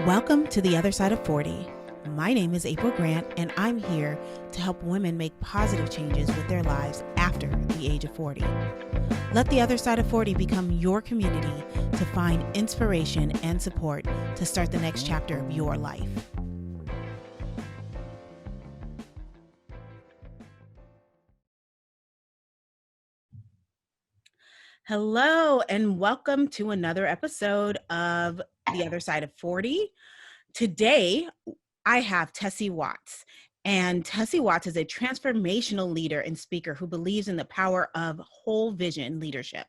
Welcome to the Other Side of 40. My name is April Grant, and I'm here to help women make positive changes with their lives after the age of 40. Let the Other Side of 40 become your community to find inspiration and support to start the next chapter of your life. Hello, and welcome to another episode of The Other Side of 40. Today, I have Tessie Watts, and Tessie Watts is a transformational leader and speaker who believes in the power of whole vision leadership.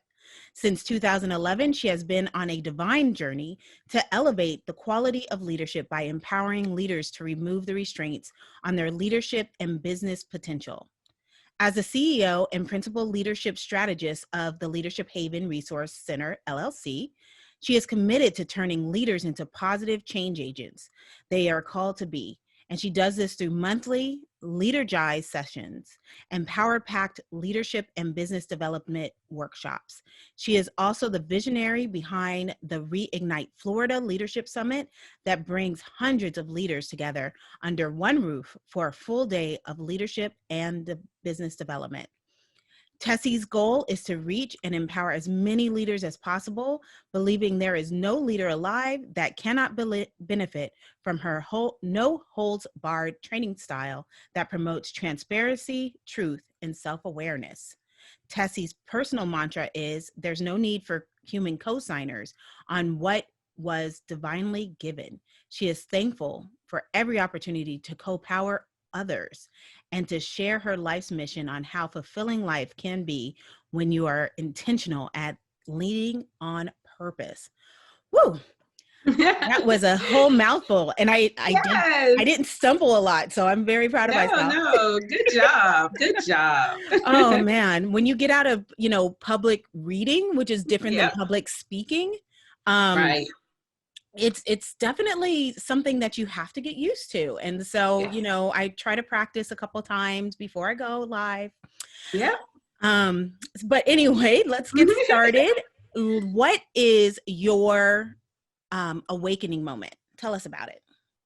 Since 2011, she has been on a divine journey to elevate the quality of leadership by empowering leaders to remove the restraints on their leadership and business potential. As the CEO and principal leadership strategist of the Leadership Haven Resource Center, LLC, she is committed to turning leaders into positive change agents they are called to be. And she does this through monthly Leadergize sessions and power-packed leadership and business development workshops. She is also the visionary behind the Reignite Florida Leadership Summit that brings hundreds of leaders together under one roof for a full day of leadership and business development. Tessie's goal is to reach and empower as many leaders as possible, believing there is no leader alive that cannot benefit from her no-holds-barred training style that promotes transparency, truth, and self-awareness. Tessie's personal mantra is, there's no need for human co-signers on what was divinely given. She is thankful for every opportunity to co-power others and to share her life's mission on how fulfilling life can be when you are intentional at leading on purpose. Woo! That was a whole mouthful, and I didn't stumble a lot, so I'm very proud of myself. No, good job. Good job. Oh man, when you get out of, public reading, which is different than Yep. public speaking, Right. it's definitely something that you have to get used to. And so, Yeah. I try to practice a couple times before I go live. Yep. But anyway, let's get started. What is your awakening moment? Tell us about it.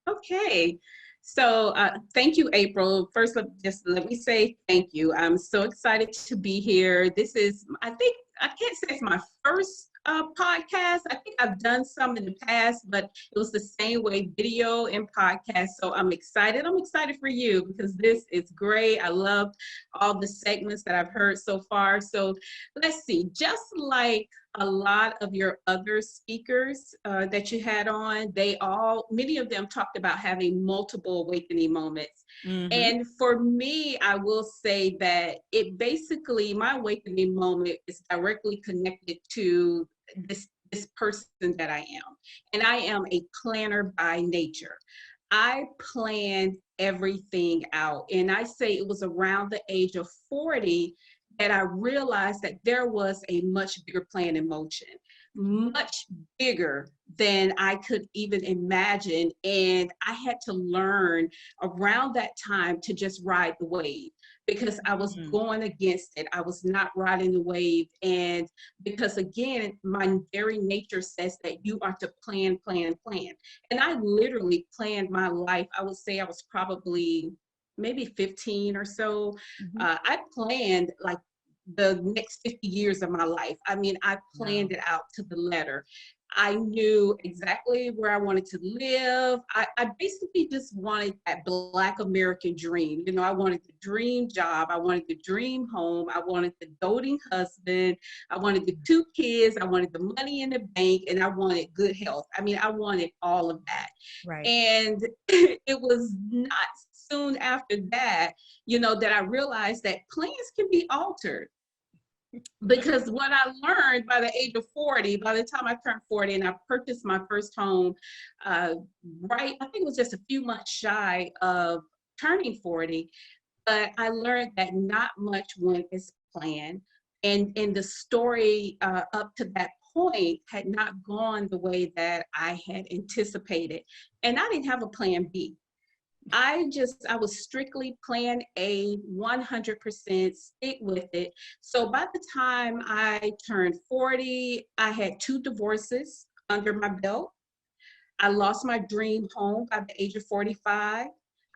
Okay. So thank you, April. First, just let me say thank you. I'm so excited to be here. This is, I can't say it's my first podcast. I think I've done some in the past, but it was the same way, video and podcast. So I'm excited. I'm excited for you because this is great. I love all the segments that I've heard so far. So let's see, just like a lot of your other speakers that you had on, many of them talked about having multiple awakening moments. Mm-hmm. And for me, I will say that my awakening moment is directly connected to this person that I am. And I am a planner by nature. I planned everything out. And I say it was around the age of 40 that I realized that there was a much bigger plan in motion, much bigger than I could even imagine. And I had to learn around that time to just ride the wave because I was going against it. I was not riding the wave. And because again, my very nature says that you are to plan, plan, plan. And I literally planned my life. I would say I was probably maybe 15 or so. I planned like the next 50 years of my life. I mean, I planned it out to the letter. I knew exactly where I wanted to live. I basically just wanted that Black American dream. I wanted the dream job. I wanted the dream home. I wanted the doting husband. I wanted the 2 kids. I wanted the money in the bank, and I wanted good health. I mean, I wanted all of that. Right. And it was not soon after that, that I realized that plans can be altered. Because what I learned by the age of 40, by the time I turned 40 and I purchased my first home, I think it was just a few months shy of turning 40, but I learned that not much went as planned. And the story up to that point had not gone the way that I had anticipated. And I didn't have a plan B. I was strictly plan A, 100%, stick with it. So by the time I turned 40, I had 2 divorces under my belt. I lost my dream home by the age of 45.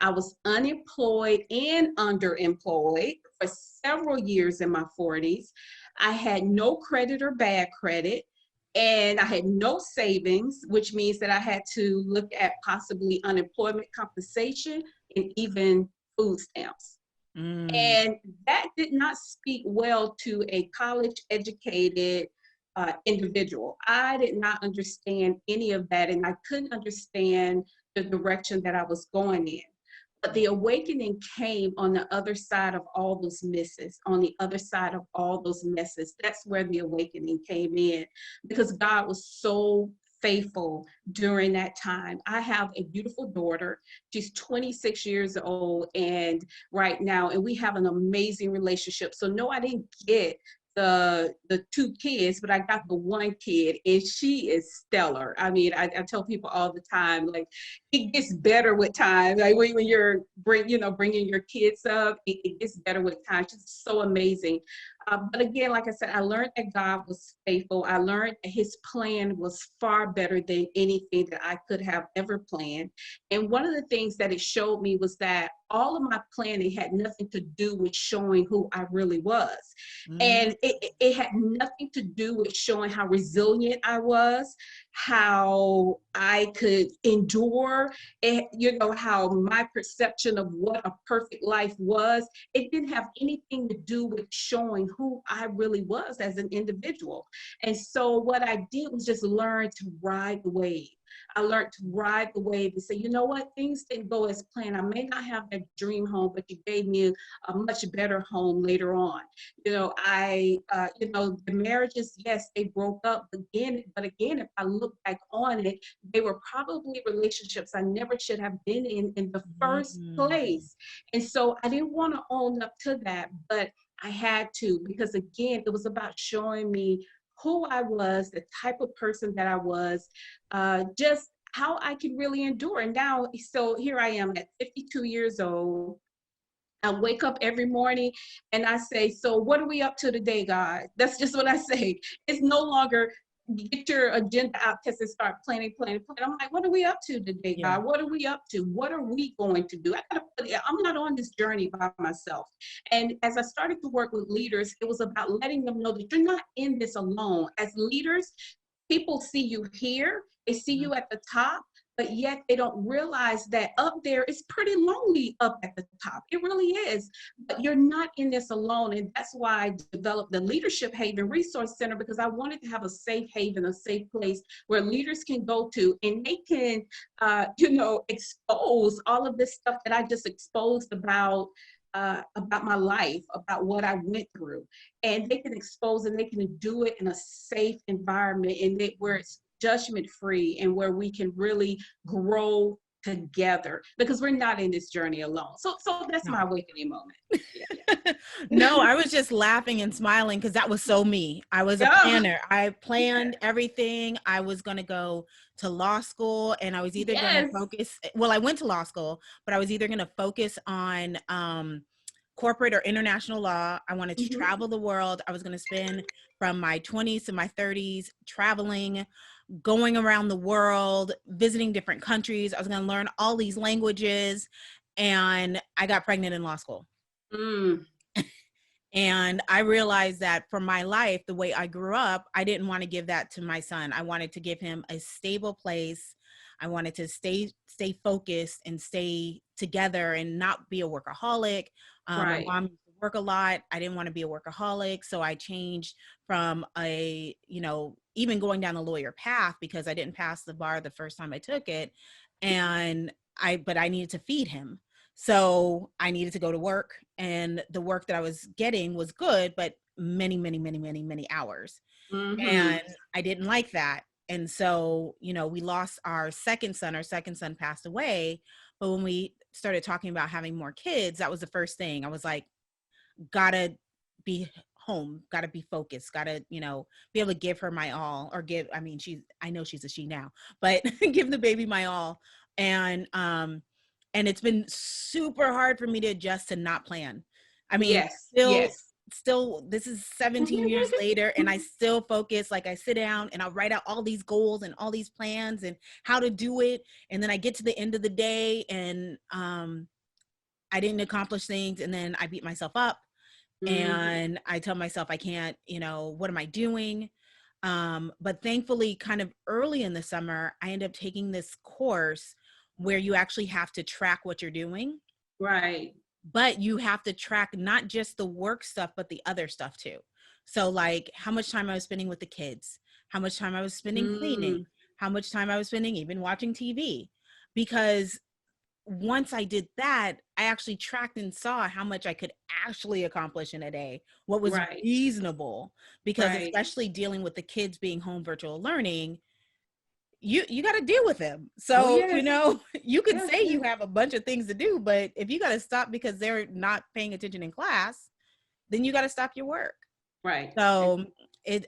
I was unemployed and underemployed for several years in my 40s. I had no credit or bad credit, and I had no savings, which means that I had to look at possibly unemployment compensation and even food stamps. Mm, And that did not speak well to a college educated individual. I did not understand any of that, and I couldn't understand the direction that I was going in. But the awakening came on the other side of all those misses, on the other side of all those messes. That's where the awakening came in, because God was so faithful during that time. I have a beautiful daughter. She's 26 years old and right now, and we have an amazing relationship. So no, I didn't get the two kids, but I got the one kid, and she is stellar. I mean, I tell people all the time, like, it gets better with time. Like when you're bringing your kids up, it gets better with time. She's so amazing. But again, like I said, I learned that God was faithful. I learned that His plan was far better than anything that I could have ever planned. And one of the things that it showed me was that all of my planning had nothing to do with showing who I really was. mm, And it had nothing to do with showing how resilient I was, how I could endure, it, how my perception of what a perfect life was. It didn't have anything to do with showing who I really was as an individual. And so what I did was just learn to ride the wave. I learned to ride the wave and say, you know what, things didn't go as planned. I may not have that dream home, but you gave me a much better home later on. The marriages, yes, they broke up again, but again, if I look back on it, they were probably relationships I never should have been in the first mm. place. And so I didn't want to own up to that, but I had to, because again, it was about showing me who I was, the type of person that I was, just how I could really endure. And now, so here I am at 52 years old. I wake up every morning and I say, so what are we up to today, God? That's just what I say. It's no longer get your agenda out, test and start planning. I'm like, what are we up to today, Yeah. God? What are we up to? What are we going to do? I'm not on this journey by myself. And as I started to work with leaders, it was about letting them know that you're not in this alone. As leaders, people see you here, they see Mhm. you at the top, but yet they don't realize that up there is pretty lonely up at the top. It really is. But you're not in this alone. And that's why I developed the Leadership Haven Resource Center, because I wanted to have a safe haven, a safe place where leaders can go to and they can, expose all of this stuff that I just exposed about my life, about what I went through. And they can expose and they can do it in a safe environment where it's judgment free and where we can really grow together, because we're not in this journey alone. So that's my No. awakening moment. Yeah. No, I was just laughing and smiling because that was so me. I was a Yeah. planner. I planned everything. I was going to go to law school and I was either going to Yes. focus, well, I went to law school, but I was either going to focus on corporate or international law. I wanted to Mm-hmm. travel the world. I was going to spend from my 20s to my 30s traveling, going around the world, visiting different countries. I was going to learn all these languages. And I got pregnant in law school. Mm. And I realized that for my life, the way I grew up, I didn't want to give that to my son. I wanted to give him a stable place. I wanted to stay focused and stay together and not be a workaholic. My Right. mom used to work a lot. I didn't want to be a workaholic. So I changed from even going down the lawyer path because I didn't pass the bar the first time I took it. But I needed to feed him. So I needed to go to work, and the work that I was getting was good, but many, many, many, many, many hours. Mm-hmm. And I didn't like that. And so, we lost our second son. Our second son passed away. But when we started talking about having more kids, that was the first thing. I was like, gotta be home, gotta be focused, gotta, be able to give her my all, or I know she's a she now, but give the baby my all. And it's been super hard for me to adjust to not plan. I mean, Yes. still Yes. still, this is 17 years later, and I still focus. Like, I sit down and I'll write out all these goals and all these plans and how to do it. And then I get to the end of the day and I didn't accomplish things. And then I beat myself up Mm, and I tell myself I can't, what am I doing? But thankfully, kind of early in the summer, I ended up taking this course where you actually have to track what you're doing, right. but you have to track not just the work stuff, but the other stuff too. So, like, how much time I was spending with the kids, how much time I was spending cleaning, Mm, how much time I was spending even watching TV. Because once I did that, I actually tracked and saw how much I could actually accomplish in a day, what was right, reasonable. Because right. especially dealing with the kids being home virtual learning, you got to deal with them. Oh, So, yes. you could Yes, say yes. you have a bunch of things to do, but if you got to stop because they're not paying attention in class, then you got to stop your work. Right. So,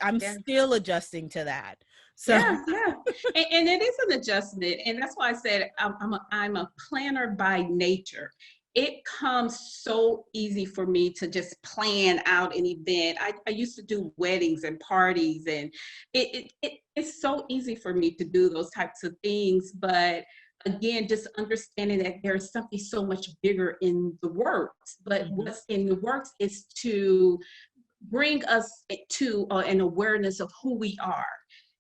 I'm Yeah. still adjusting to that. So, Yeah, yeah, and it is an adjustment, and that's why I said I'm a planner by nature. It comes so easy for me to just plan out an event. I used to do weddings and parties, and it's so easy for me to do those types of things. But again, just understanding that there's something so much bigger in the works. But mhm, what's in the works is to bring us to an awareness of who we are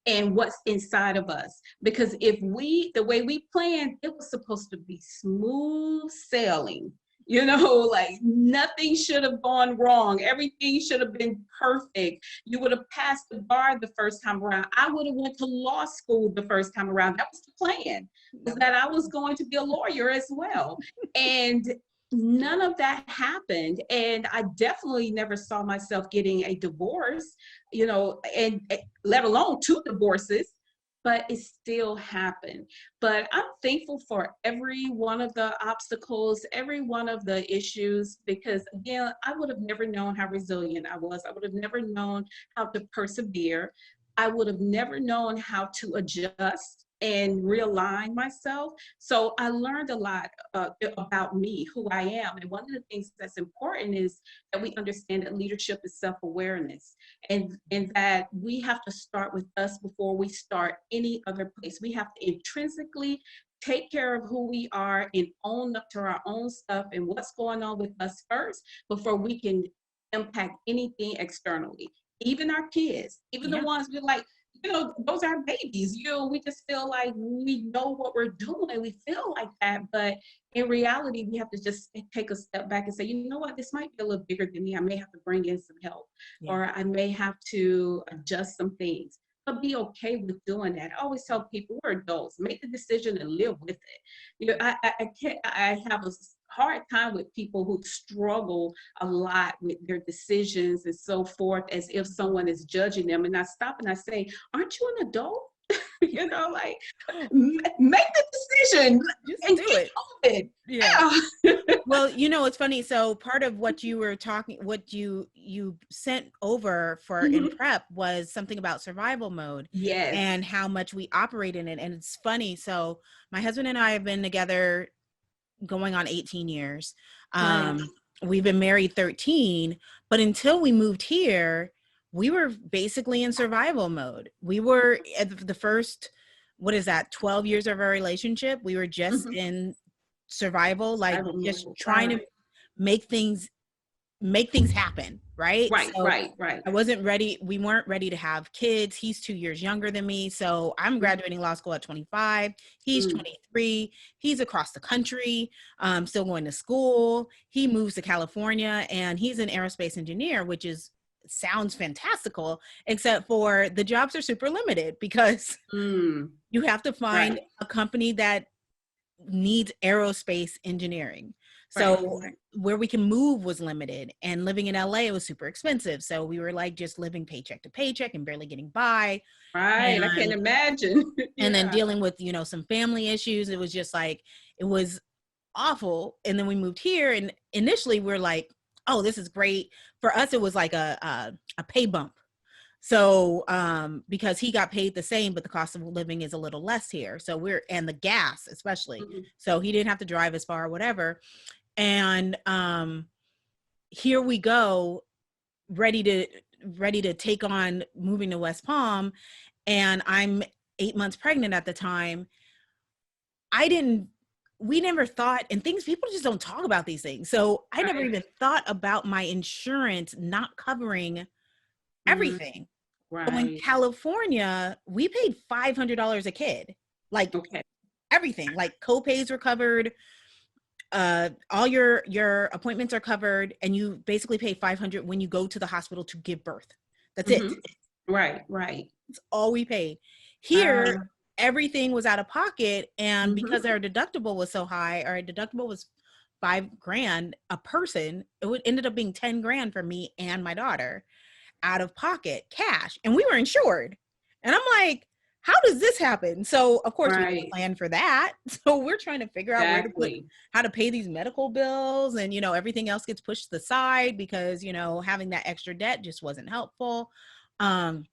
and what's inside of us. Because if the way we planned, it was supposed to be smooth sailing. Like nothing should have gone wrong. Everything should have been perfect. You would have passed the bar the first time around. I would have went to law school the first time around. That was the plan, was that was that I was going to be a lawyer as well. And none of that happened, and I definitely never saw myself getting a divorce, and let alone two divorces, but it still happened. But I'm thankful for every one of the obstacles, every one of the issues, because again, I would have never known how resilient I was. I would have never known how to persevere. I would have never known how to adjust and realign myself. So I learned a lot about me, who I am. And one of the things that's important is that we understand that leadership is self-awareness, and that we have to start with us before we start any other place. We have to intrinsically take care of who we are and own up to our own stuff and what's going on with us first before we can impact anything externally. Even our kids, even the yeah, ones we're like, those are babies. We just feel like we know what we're doing. We feel like that. But in reality, we have to just take a step back and say, you know what, this might be a little bigger than me. I may have to bring in some help, yeah, or I may have to adjust some things. But be okay with doing that. I always tell people we're adults. Make the decision and live with it. I can't. I have a hard time with people who struggle a lot with their decisions and so forth, as if someone is judging them. And I stop and I say, aren't you an adult? Like make the decision just and do get it. moving. Yeah. Yeah. Well, it's funny. So part of what you were talking, what you sent over for in Mhm. prep was something about survival mode Yes. and how much we operate in it. And it's funny. So my husband and I have been together going on 18 years. Right. We've been married 13, but until we moved here, we were basically in survival mode. We were at the first, what is that, 12 years of our relationship, we were just Mhm. in survival, like Survival just mode. trying to Right. make things make things happen, right? Right. So Right. Right. I wasn't ready. We weren't ready to have kids. He's 2 years younger than me. So I'm Mhm. graduating law school at 25. He's Mm. 23. He's across the country, still going to school. He moves to California and he's an aerospace engineer, which is sounds fantastical, except for the jobs are super limited because Mm. you have to find Right. a company that needs aerospace engineering. Right. So Right. where we can move was limited, and living in LA was super expensive. So we were like just living paycheck to paycheck and barely getting by. Right. I can't And imagine. then Yeah. dealing with, some family issues. It was just like it was awful. And then we moved here and initially we're like, oh, this is great. For us, it was like a pay bump. So, because he got paid the same, but the cost of living is a little less here. So and the gas, especially. Mhm. So he didn't have to drive as far or whatever. And here we go. ready to ready to take on moving to West Palm, and I'm 8 months pregnant at the time. I didn't we never thought, and things, people just don't talk about these things. So I never Right. even thought about my insurance not covering Mm, everything. So in right. California, we paid $500 a kid. Like Okay. everything, like co-pays were covered, all your appointments are covered, and you basically pay 500 when you go to the hospital to give birth. That's it. Hmm. Right. Right. It's all we paid. Here, Uh, everything was out of pocket, and hmm. because our deductible was so high, our deductible was 5 grand a person. It would ended up being 10 grand for me and my daughter out of pocket cash, and we were insured. And I'm like, how does this happen? So of course we didn't Right. plan for that. So we're trying to figure out where to put, Exactly. how to pay these medical bills, and everything else gets pushed to the side because having that extra debt just wasn't helpful. Um,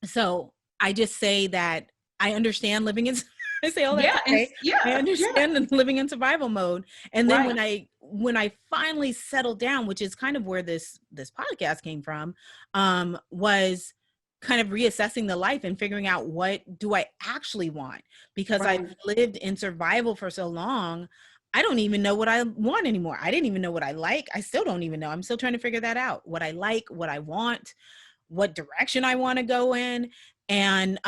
so I just say that I understand living in I say all that Yeah. to And say I yeah. Yeah. understand living in survival mode. And then Right. when I finally settled down, which is kind of where this podcast came from, was kind of reassessing the life and figuring out, what do I actually want? Because I've Right. lived in survival for so long, I don't even know what I want anymore. I didn't even know what I like. I still don't even know. I'm still trying to figure that out. What I like, what I want, what direction I want to go in. And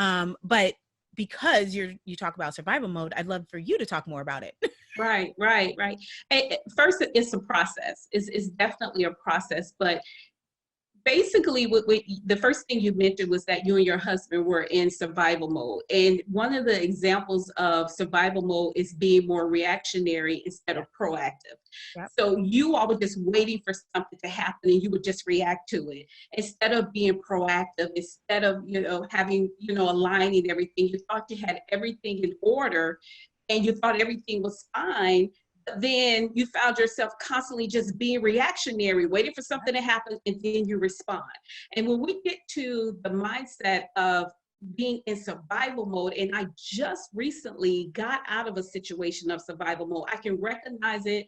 but because you talk about survival mode, I'd love for you to talk more about it. Right. Right. Right. First, it's a process. It's definitely a process, but basically what the first thing you mentioned was that you and your husband were in survival mode, and one of the examples of survival mode is being more reactionary instead of proactive. Yep. So you all were just waiting for something to happen and you would just react to it instead of being proactive, instead of having aligning everything. You thought you had everything in order and you thought everything was fine, then you found yourself constantly just being reactionary, waiting for something to happen, and then you respond. And when we get to the mindset of being in survival mode, and I just recently got out of a situation of survival mode, I can recognize it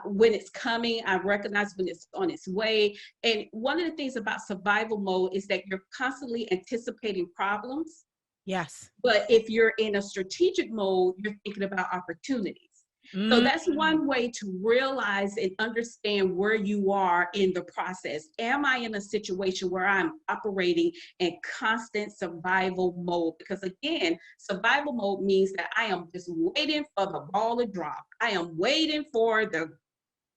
when it's coming. I recognize when it's on its way. And one of the things about survival mode is that you're constantly anticipating problems. Yes. But if you're in a strategic mode, you're thinking about opportunities. So Mm, that's one way to realize and understand where you are in the process. Am I in a situation where I'm operating in constant survival mode? Because again, survival mode means that I am just waiting for the ball to drop. I am waiting for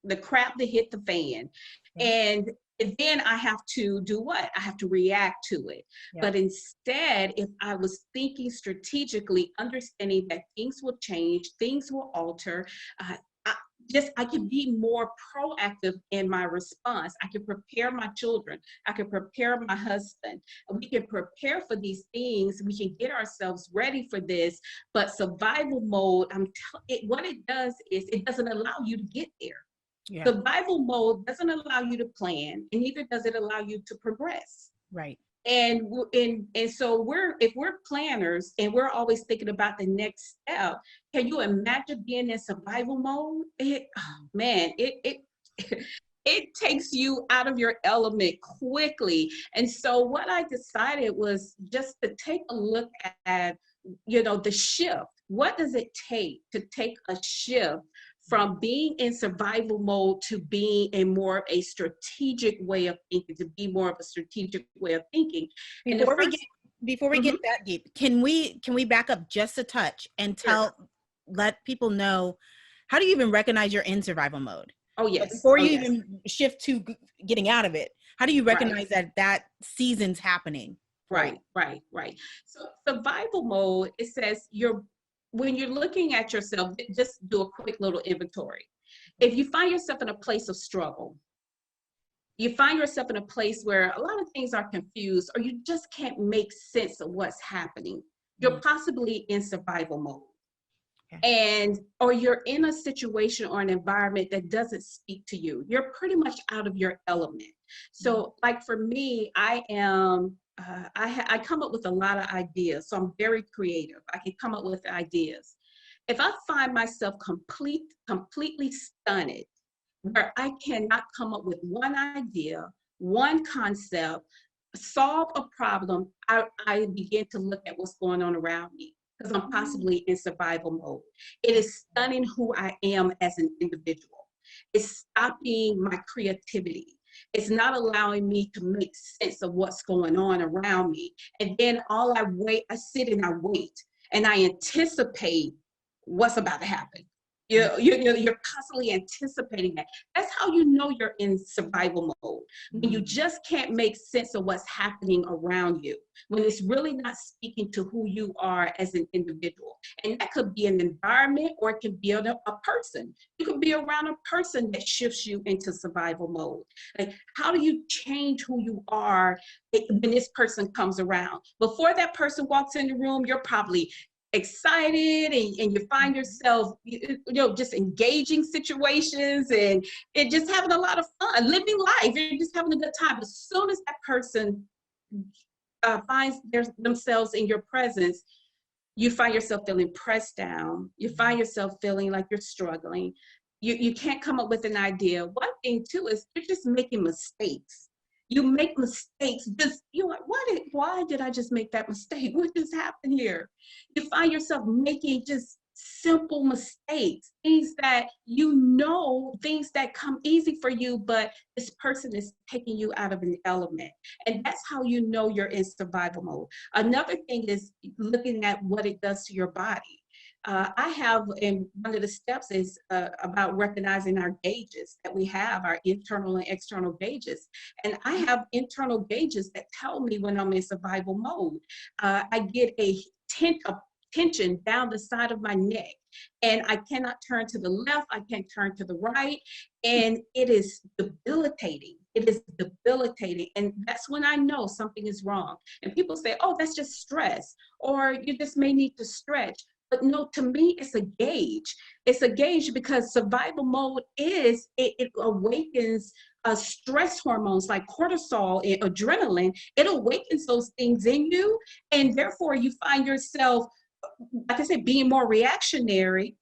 the crap to hit the fan. yeah. And then I have to do what? I have to react to it. Yep. But instead, if I was thinking strategically, understanding that things will change, things will alter, uh, I, I can be more proactive in my response. I can prepare my children. I can prepare my husband. We can prepare for these things. We can get ourselves ready for this. But survival mode, what it does is it doesn't allow you to get there. Yeah. Survival mode doesn't allow you to plan, and neither does it allow you to progress. Right. And so if we're planners and we're always thinking about the next step, can you imagine being in survival mode? Man, it takes you out of your element quickly. And so what I decided was just to take a look at the shift. What does it take to take a shift from being in survival mode to being in more of a strategic way of thinking, to be more of a strategic way of thinking? And the Before we get first, before we mhm, get that deep, can we back up just a touch and sure. let people know, how do you even recognize you're in survival mode? Oh But yes, before oh you yes, even shift to getting out of it, how do you right. recognize that season's happening for you? Right, right, right. So survival mode, it says when you're looking at yourself, just do a quick little inventory. If you find yourself in a place of struggle, you find yourself in a place where a lot of things are confused, or you just can't make sense of what's happening, you're Mm, possibly in survival mode. okay. And or you're in a situation or an environment that doesn't speak to you, you're pretty much out of your element. Mm, So like for me, I am I come up with a lot of ideas, so I'm very creative. I can come up with ideas. If I find myself completely stunned, where I cannot come up with one idea, one concept, solve a problem, I begin to look at what's going on around me because I'm possibly in survival mode. It is stunning who I am as an individual. It's stopping my creativity. It's not allowing me to make sense of what's going on around me. And then I sit and I wait and I anticipate what's about to happen. You're constantly anticipating that. That's how you know you're in survival mode. When you just can't make sense of what's happening around you, when it's really not speaking to who you are as an individual. And that could be an environment or it can be a person. You could be around a person that shifts you into survival mode. Like, how do you change who you are when this person comes around? Before that person walks in the room, you're probably excited and you find yourself just engaging situations and just having a lot of fun living life. You're just having a good time. As soon as that person finds themselves in your presence, you find yourself feeling pressed down. You find yourself feeling like you're struggling. You can't come up with an idea. One thing too is you're just making mistakes. You make mistakes. Just you're like, why did I just make that mistake? What just happened here? You find yourself making just simple mistakes, things that things that come easy for you, but this person is taking you out of an element. And that's how you know you're in survival mode. Another thing is looking at what it does to your body. I have, and one of the steps is about recognizing our gauges that we have, our internal and external gauges. And I have internal gauges that tell me when I'm in survival mode. I get a tension down the side of my neck, and I cannot turn to the left, I can't turn to the right, and it is debilitating. It is debilitating, and that's when I know something is wrong. And people say, oh, that's just stress, or you just may need to stretch. But no, to me, it's a gauge. It's a gauge because survival mode it awakens stress hormones like cortisol and adrenaline. It awakens those things in you. And therefore, you find yourself, like I said, being more reactionary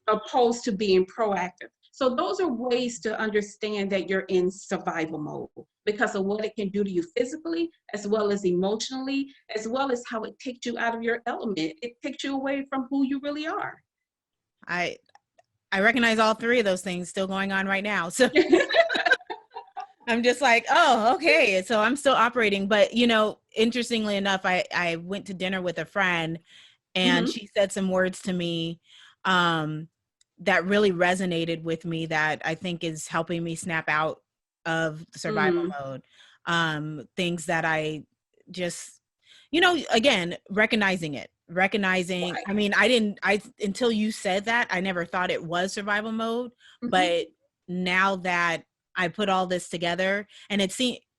opposed to being proactive. So those are ways to understand that you're in survival mode because of what it can do to you physically, as well as emotionally, as well as how it takes you out of your element. It takes you away from who you really are. I recognize all three of those things still going on right now. So I'm just like, oh, okay. So I'm still operating. But, interestingly enough, I went to dinner with a friend and she said some words to me that really resonated with me that I think is helping me snap out of survival mode. Things that I just, again, recognizing, Right. I mean, until you said that, I never thought it was survival mode, but now that I put all this together and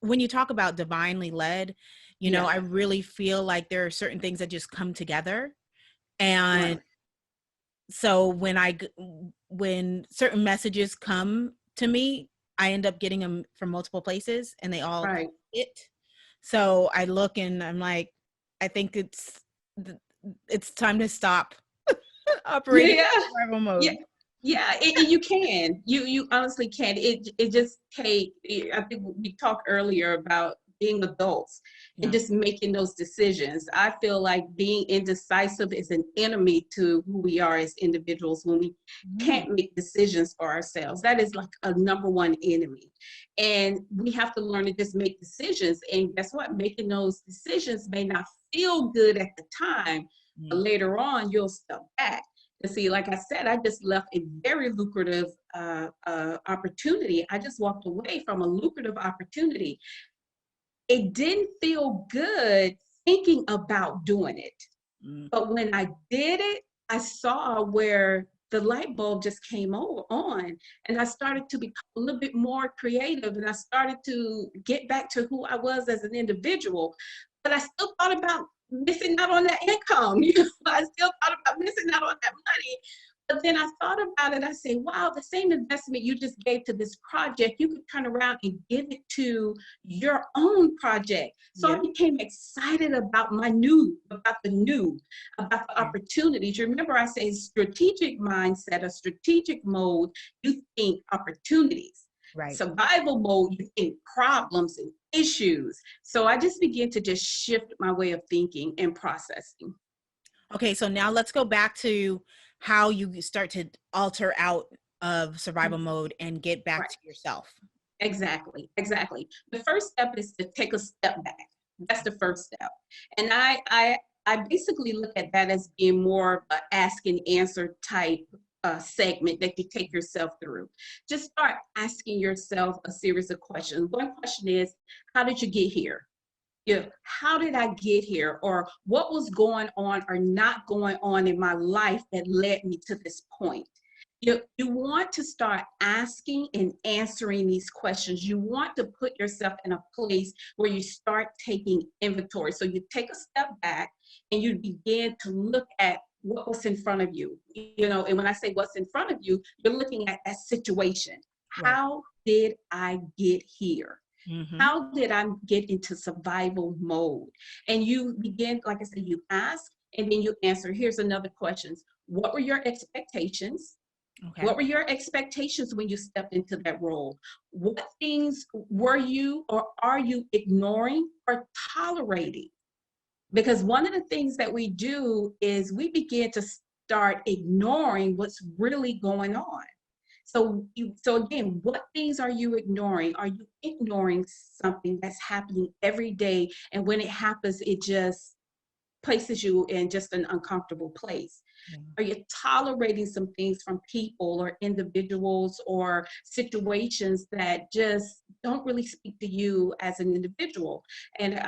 when you talk about divinely led, I really feel like there are certain things that just come together. And so when certain messages come to me, I end up getting them from multiple places and they all hit. So I look and I'm like, I think it's time to stop operating in survival mode. You can. You honestly can. It just take. I think we talked earlier about being adults and just making those decisions. I feel like being indecisive is an enemy to who we are as individuals when we can't make decisions for ourselves. That is like a number one enemy. And we have to learn to just make decisions. And guess what? Making those decisions may not feel good at the time, but later on you'll step back. And see, like I said, I just left a very lucrative opportunity. I just walked away from a lucrative opportunity. It didn't feel good thinking about doing it. But when I did it, I saw where the light bulb just came on and I started to become a little bit more creative and I started to get back to who I was as an individual. But I still thought about missing out on that income. I still thought about missing out on that money. But then I thought about it. I say, wow, the same investment you just gave to this project, you could turn around and give it to your own project. So I became excited about the opportunities. You remember I say strategic mindset, a strategic mode, you think opportunities. Right. Survival mode, you think problems and issues. So I just began to just shift my way of thinking and processing. Okay, so now let's go back to how you start to alter out of survival mode and get back Right. to yourself. Exactly. Exactly. The first step is to take a step back. That's the first step. And I basically look at that as being more of an ask and answer type segment that you take yourself through. Just start asking yourself a series of questions. One question is, how did you get here? How did I get here? Or what was going on or not going on in my life that led me to this point? You want to start asking and answering these questions. You want to put yourself in a place where you start taking inventory. So you take a step back and you begin to look at what's in front of you. And when I say what's in front of you, you're looking at that situation. Right. How did I get here? Mm-hmm. How did I get into survival mode? And you begin, like I said, you ask and then you answer. Here's another question. What were your expectations? Okay. What were your expectations when you stepped into that role? What things were you or are you ignoring or tolerating? Because one of the things that we do is we begin to start ignoring what's really going on. So again, what things are you ignoring? Are you ignoring something that's happening every day? And when it happens, it just places you in just an uncomfortable place. Yeah. Are you tolerating some things from people or individuals or situations that just don't really speak to you as an individual? And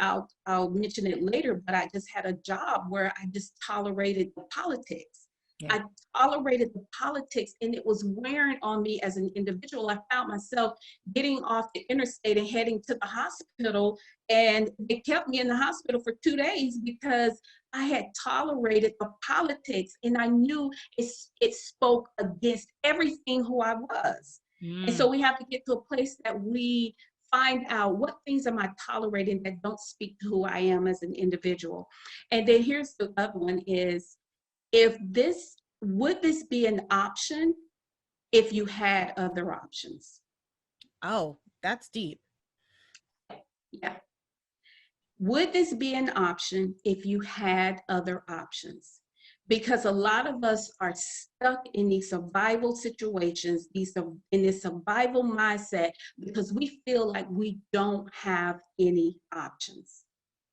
I'll mention it later, but I just had a job where I just tolerated the politics. Yeah. I tolerated the politics and it was wearing on me as an individual. I found myself getting off the interstate and heading to the hospital, and they kept me in the hospital for 2 days because I had tolerated the politics and I knew it spoke against everything who I was. And Mm. so we have to get to a place that we find out what things am I tolerating that don't speak to who I am as an individual. And then here's the other one is, would this be an option if you had other options? Oh, that's deep. Yeah. Would this be an option if you had other options? Because a lot of us are stuck in these survival situations, in this survival mindset, because we feel like we don't have any options.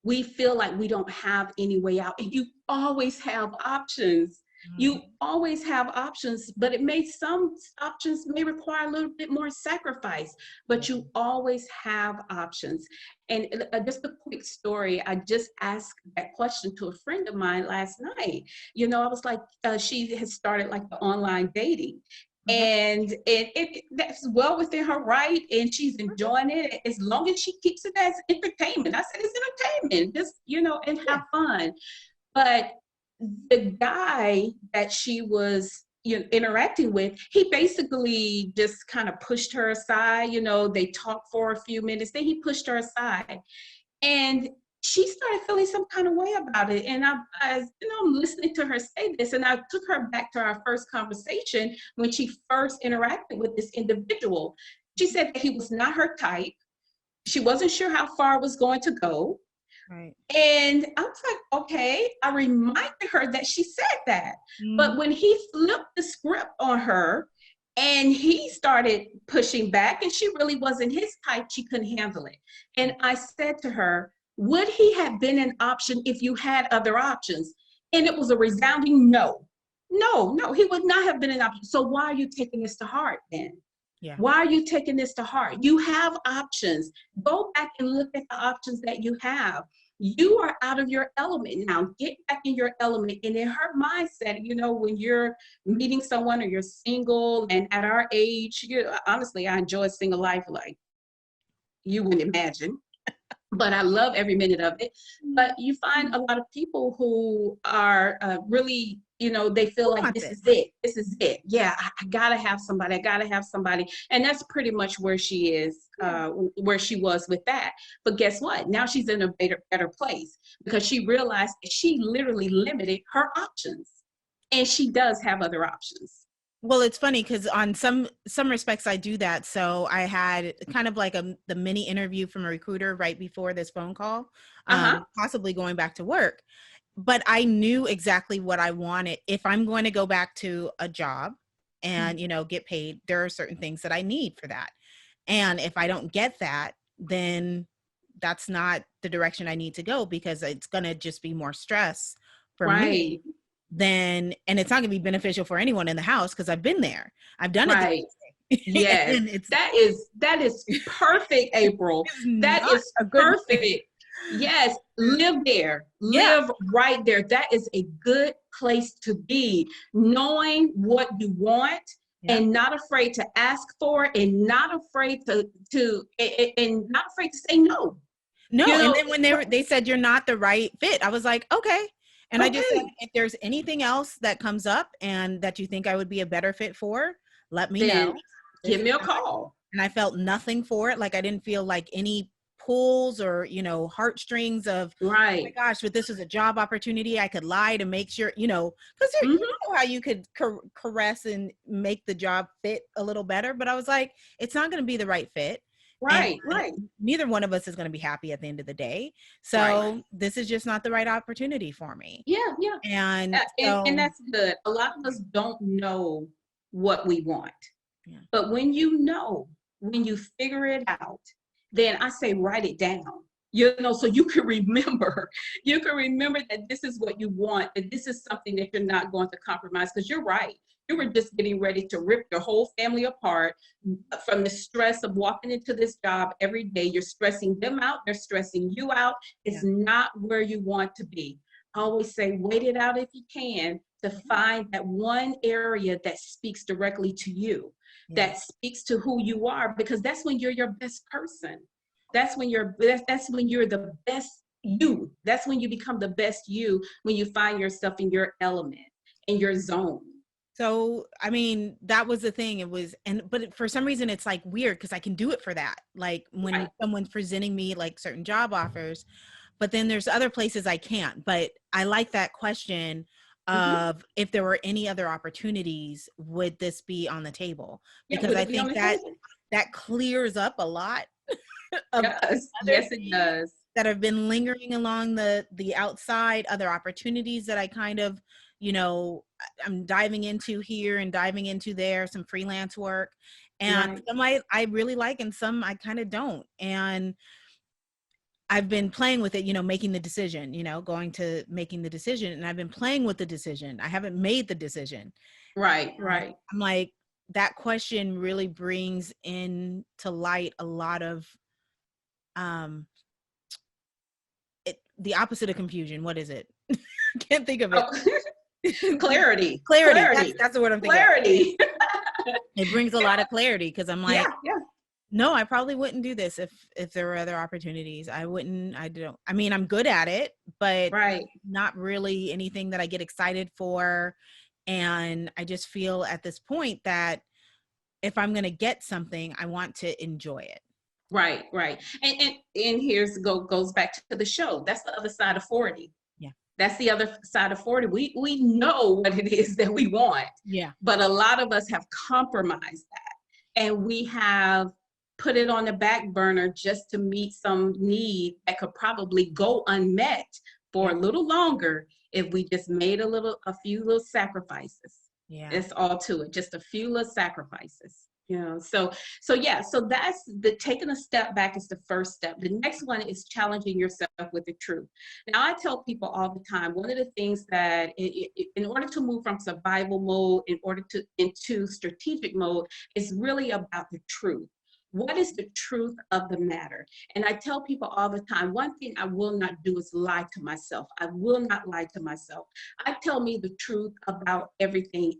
We feel like we don't have any way out. And you always have options. Mhm. You always have options, but some options may require a little bit more sacrifice, but you always have options. And just a quick story, I just asked that question to a friend of mine last night. I was like, she has started like the online dating. Okay. And that's well within her right, and she's enjoying it as long as she keeps it as entertainment. I said it's entertainment, just and Yeah. have fun. But the guy that she was interacting with, he basically just kind of pushed her aside. They talked for a few minutes, then he pushed her aside. And she started feeling some kind of way about it. And I'm listening to her say this, and I took her back to our first conversation when she first interacted with this individual. She said that he was not her type. She wasn't sure how far it was going to go. Right. And I was like, okay. I reminded her that she said that. Mhm. But when he flipped the script on her and he started pushing back, and she really wasn't his type, she couldn't handle it. And I said to her, would he have been an option if you had other options? And it was a resounding no. No, no, he would not have been an option. So why are you taking this to heart then? Yeah. Why are you taking this to heart? You have options. Go back and look at the options that you have. You are out of your element now. Get back in your element. And in her mindset, when you're meeting someone or you're single, and at our age, honestly, I enjoy single life like you wouldn't imagine. But I love every minute of it. But you find a lot of people who are really, they feel Who like wants this it? is it. This is it. Yeah, I gotta have somebody. I gotta have somebody. And that's pretty much where she is, where she was with that. But guess what? Now she's in a better place because she realized that she literally limited her options. And she does have other options. Well, it's funny because on some respects I do that. So I had kind of like the mini interview from a recruiter right before this phone call, Uh-huh. possibly going back to work. But I knew exactly what I wanted. If I'm going to go back to a job and, get paid, there are certain things that I need for that. And if I don't get that, then that's not the direction I need to go, because it's going to just be more stress for me, Right. then, and it's not going to be beneficial for anyone in the house, because I've been there. I've done it the Right. other way. Yes. And it's That is perfect, April. it's That not is a good way. perfect. Yes, live there. Yeah. Live right there. That is a good place to be. Knowing what you want Yeah. and not afraid to ask for it, and not afraid and not afraid to say no. No, You and know, then when they said you're not the right fit, I was like, okay. And I just said, okay, if there's anything else that comes up and that you think I would be a better fit for, let me know. then This give is me a not, call. and I felt nothing for it. Like I didn't feel like any pulls or, heartstrings of, oh my Right. gosh, but this was a job opportunity. I could lie to make sure, because you Hmm. know how you could caress and make the job fit a little better. But I was like, it's not going to be the right fit. And Right, right, neither one of us is going to be happy at the end of the day. right. So this is just not the right opportunity for me. Yeah, yeah. And And so, that's good. A lot of us don't know what we want. yeah. But when you know, when you figure it out, then I say write it down. So you can remember. You can remember that this is what you want, that this is something that you're not going to compromise. Because you're right. You were just getting ready to rip your whole family apart from the stress of walking into this job every day. You're stressing them out, they're stressing you out. Yeah. It's not where you want to be. I always say, wait it out if you can, to find that one area that speaks directly to you, Yeah. that speaks to who you are, because that's when you're your best person. That's when you're the best you. That's when you become the best you, when you find yourself in your element, in your zone. So, I mean, that was the thing. It was, but for some reason, it's like weird because I can do it for that. Like when Right. someone's presenting me like certain job offers, but then there's other places I can't. But I like that question Hmm. of, if there were any other opportunities, would this be on the table? Yeah, Because would I it be on think the that table? that clears up a lot of Yes, other yes, it things does. that have been lingering along the outside, other opportunities that I kind of, I'm diving into here and diving into there, some freelance work. And Right, some I really like, and some I kind of don't. And I've been playing with it, making the decision, going to making the decision. And I've been playing with the decision. I haven't made the decision. right, And right. I'm like, that question really brings into light a lot of um the opposite of confusion. What is it? Can't think of it. Oh, clarity, Clarity. That's clarity, that's the word I'm thinking of. clarity. It brings a lot of clarity, because I'm Yeah, like, yeah. no, I probably wouldn't do this if there were other opportunities. I wouldn't. I don't. I mean, I'm good at it, but Right, not really anything that I get excited for. And I just feel at this point that if I'm going to get something, I want to enjoy it. right, right. And goes back to the show. That's the other side of 40. Yeah. That's the other side of 40. We know what it is that we want, Yeah. but a lot of us have compromised that, and we have put it on the back burner just to meet some need that could probably go unmet for Yeah. a little longer if we just made a few little sacrifices. Yeah. It's all to it, just a few little sacrifices. So yeah, so that's the taking a step back is the first step. The next one is challenging yourself with the truth. Now, I tell people all the time, one of the things that in order to move from survival mode into strategic mode is really about the truth. What is the truth of the matter? And I tell people all the time, one thing I will not do is lie to myself. I will not lie to myself. I tell me the truth about everything.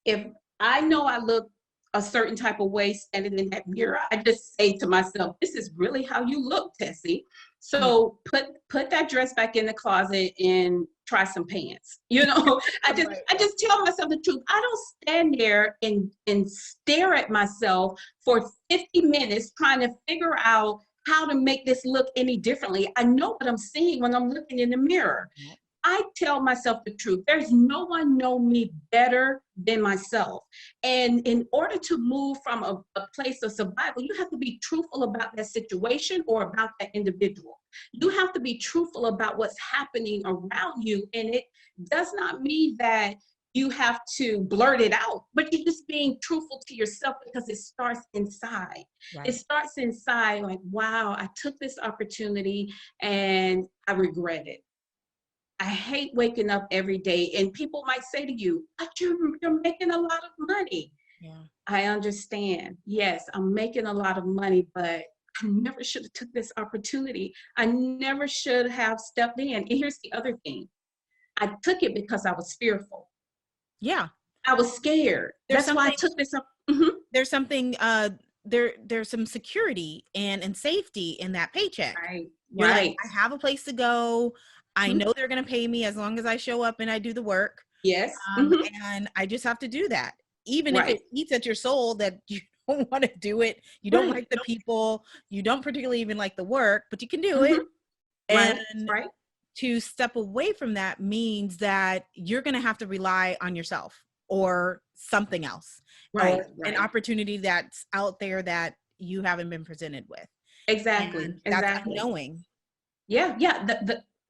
If I know I look a certain type of way standing in that mirror, I just say to myself, this is really how you look, Tessie. Yeah. So put that dress back in the closet and try some pants. I just Right. I just tell myself the truth. I don't stand there and stare at myself for 50 minutes trying to figure out how to make this look any differently. I know what I'm seeing when I'm looking in the mirror. I tell myself the truth. There's no one know me better than myself. And in order to move from a place of survival, you have to be truthful about that situation or about that individual. You have to be truthful about what's happening around you. And it does not mean that you have to blurt it out, but you're just being truthful to yourself because it starts inside. It Right. starts inside like, wow, I took this opportunity and I regret it. I hate waking up every day and people might say to you, but you're making a lot of money. Yeah. I understand. Yes, I'm making a lot of money, but I never should have took this opportunity. I never should have stepped in. And here's the other thing. I took it because I was fearful. Yeah. I was scared. There's That's why I something took this up. Mhm. there's something there's some security and safety in that paycheck. Right, You're like, right. I have a place to go. I Mhm. know they're going to pay me as long as I show up and I do the work. Yes. Um, Mhm. and I just have to do that. Even if it Right, eats at your soul that you don't want to do it, you don't right. like the people, you don't particularly even like the work, but you can do it. Mhm. Right, And right, to step away from that means that you're going to have to rely on yourself or something else or right, an right. opportunity that's out there that you haven't been presented with. Exactly, And that's exactly. unknowing. Yeah, yeah.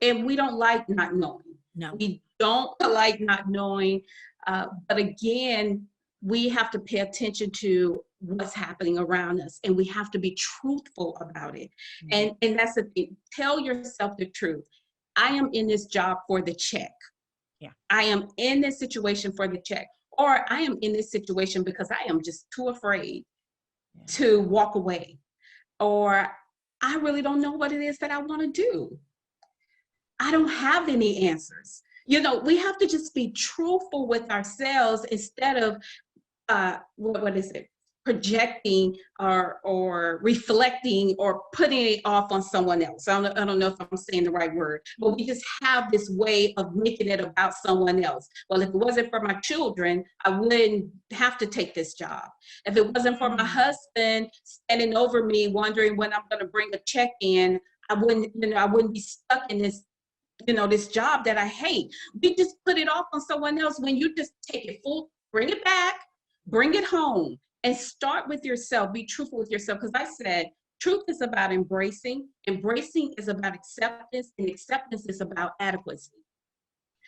And we don't like not knowing. No. We don't like not knowing. But again, we have to pay attention to what's happening around us, and we have to be truthful about it. Mhm. And that's the thing. Tell yourself the truth. I am in this job for the check. Yeah. I am in this situation for the check, or I am in this situation because I am just too afraid Yeah. to walk away, or I really don't know what it is that I want to do. I don't have any answers. We have to just be truthful with ourselves instead of what is it? Projecting or reflecting or putting it off on someone else. I don't know if I'm saying the right word, but we just have this way of making it about someone else. Well, if it wasn't for my children, I wouldn't have to take this job. If it wasn't for my Mm. husband standing over me, wondering when I'm going to bring a check in, I wouldn't be stuck in this job that I hate. We just put it off on someone else when you just take it full, bring it back, bring it home, and start with yourself. Be truthful with yourself. Because I said, truth is about embracing is about acceptance, and acceptance is about adequacy.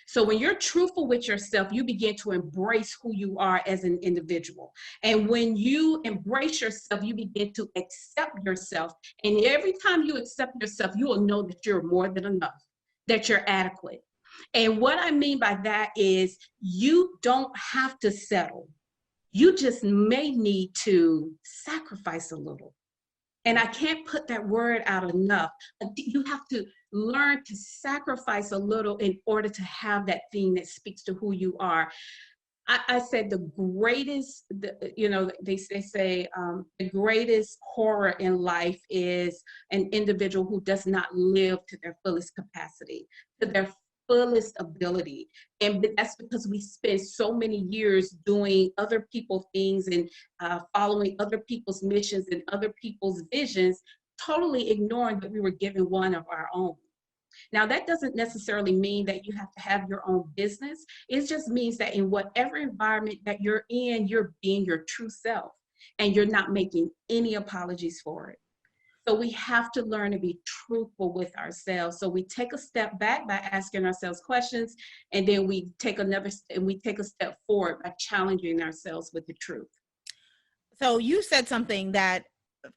So when you're truthful with yourself, you begin to embrace who you are as an individual. And when you embrace yourself, you begin to accept yourself. And every time you accept yourself, you will know that you're more than enough, that you're adequate. And what I mean by that is you don't have to settle. You just may need to sacrifice a little. And I can't put that word out enough. You have to learn to sacrifice a little in order to have that thing that speaks to who you are. I said they say the greatest horror in life is an individual who does not live to their fullest capacity, to their fullest ability. And that's because we spend so many years doing other people's things and following other people's missions and other people's visions, totally ignoring that we were given one of our own. Now, that doesn't necessarily mean that you have to have your own business. It just means that in whatever environment that you're in, you're being your true self and you're not making any apologies for it. So we have to learn to be truthful with ourselves. So we take a step back by asking ourselves questions, and then we take a step forward by challenging ourselves with the truth. So you said something that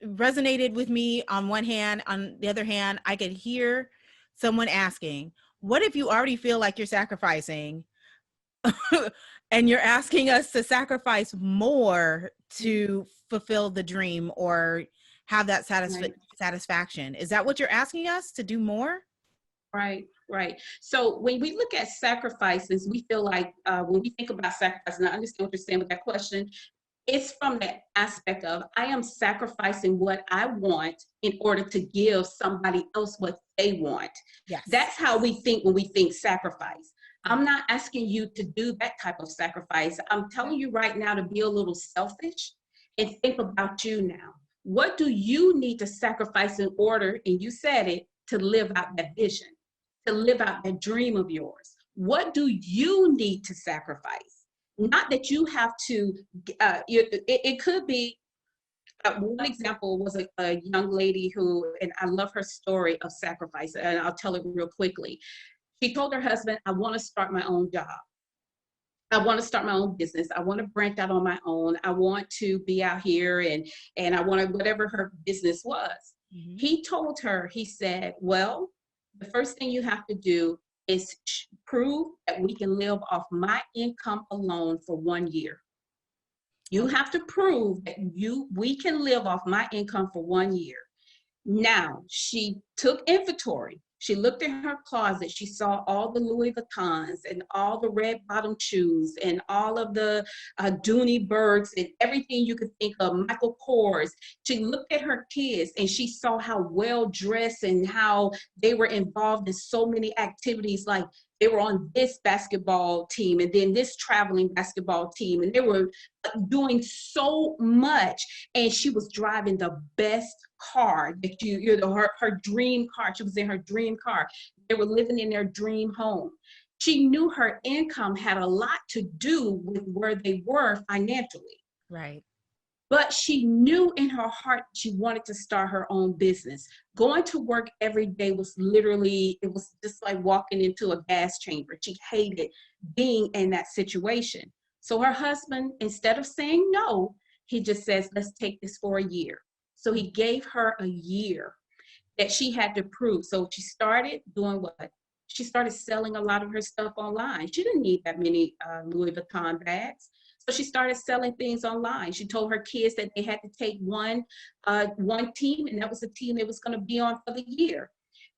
resonated with me on one hand. On the other hand, I could hear someone asking, what if you already feel like you're sacrificing and you're asking us to sacrifice more to fulfill the dream or have that Right. satisfaction? Is that what you're asking us to do more? Right, right. So when we look at sacrifices, we feel like when we think about sacrifice, and I understand what you're saying with that question, it's from the aspect of I am sacrificing what I want in order to give somebody else what they want. Yes. That's how we think when we think sacrifice. Yeah. I'm not asking you to do that type of sacrifice. I'm telling you right now to be a little selfish and think about you now. What do you need to sacrifice in order, and you said it, to live out that vision, to live out that dream of yours? What do you need to sacrifice? Not that you have to, it could be, one example was a young lady who, and I love her story of sacrifice, and I'll tell it real quickly. She told her husband, I want to start my own job. I want to start my own business. I want to branch out on my own. I want to be out here and I want to, whatever her business was. Mhm. He told her, he said, well, the first thing you have to do is prove that we can live off my income alone for 1 year. You Okay. have to prove that we can live off my income for 1 year. Now, she took inventory. She looked in her closet. She saw all the Louis Vuittons and all the red bottom shoes and all of the Dooney Burks and everything you could think of, Michael Kors. She looked at her kids and she saw how well dressed and how they were involved in so many activities. Like they were on this basketball team and then this traveling basketball team, and they were doing so much. And she was driving the best car that her dream car. She was in her dream car. They were living in their dream home. She knew her income had a lot to do with where they were financially. Right. But she knew in her heart she wanted to start her own business. Going to work every day was literally, it was just like walking into a gas chamber. She hated being in that situation. So her husband, instead of saying no, he just says, let's take this for a year. So he gave her a year that she had to prove. So she started doing what? She started selling a lot of her stuff online. She didn't need that many Louis Vuitton bags. So she started selling things online. She told her kids that they had to take one team, and that was the team they was going to be on for the year.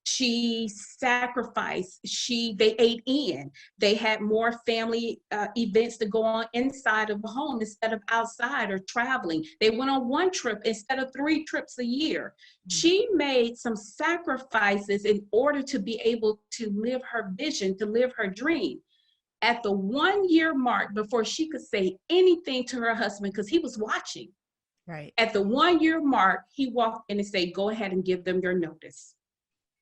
She sacrificed. They ate in. They had more family events to go on inside of the home instead of outside or traveling. They went on one trip instead of 3 trips a year. Mm. She made some sacrifices in order to be able to live her vision, to live her dream. At the 1 year mark, before she could say anything to her husband, because he was watching, Right. at the 1 year mark, he walked in and said, go ahead and give them your notice.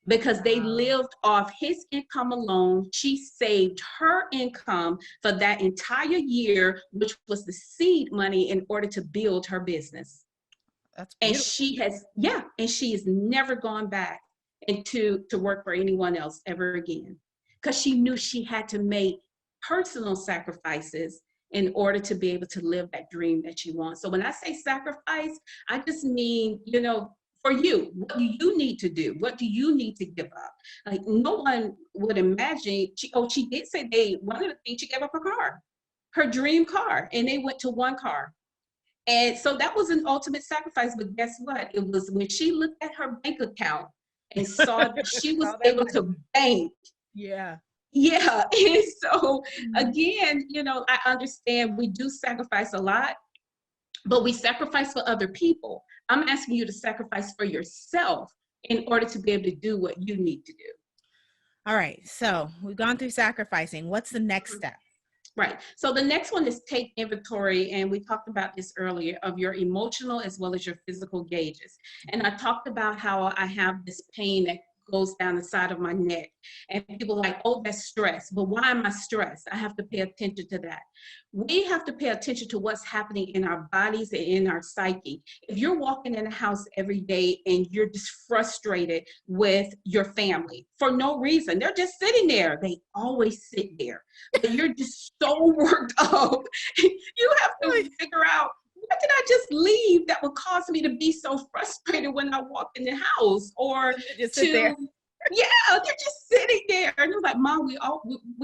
Because they Wow. lived off his income alone. She saved her income for that entire year, which was the seed money in order to build her business. That's And beautiful. she has never gone back to work for anyone else ever again. Because she knew she had to make personal sacrifices in order to be able to live that dream that she wants. So when I say sacrifice, I just mean, for you, what do you need to do? What do you need to give up? Like no one would imagine. She did say one of the things, she gave up her dream car, and they went to one car. And so that was an ultimate sacrifice. But guess what? It was when she looked at her bank account and saw that she was All that able money. to bank. Yeah. Yeah. And so Mm. again, I understand we do sacrifice a lot, but we sacrifice for other people. I'm asking you to sacrifice for yourself in order to be able to do what you need to do. All right. So we've gone through sacrificing. What's the next step? Right. So the next one is take inventory. And we talked about this earlier of your emotional as well as your physical gauges. And I talked about how I have this pain that goes down the side of my neck. And people are like, oh, that's stress. But why am I stressed? I have to pay attention to that. We have to pay attention to what's happening in our bodies and in our psyche. If you're walking in the house every day and you're just frustrated with your family for no reason, they're just sitting there. They always sit there. But you're just so worked up. You have to figure out, what did I just leave that would cause me to be so frustrated when I walk in the house? Or Just sit there. to, yeah, they're just sitting there. And they're like, Mom, we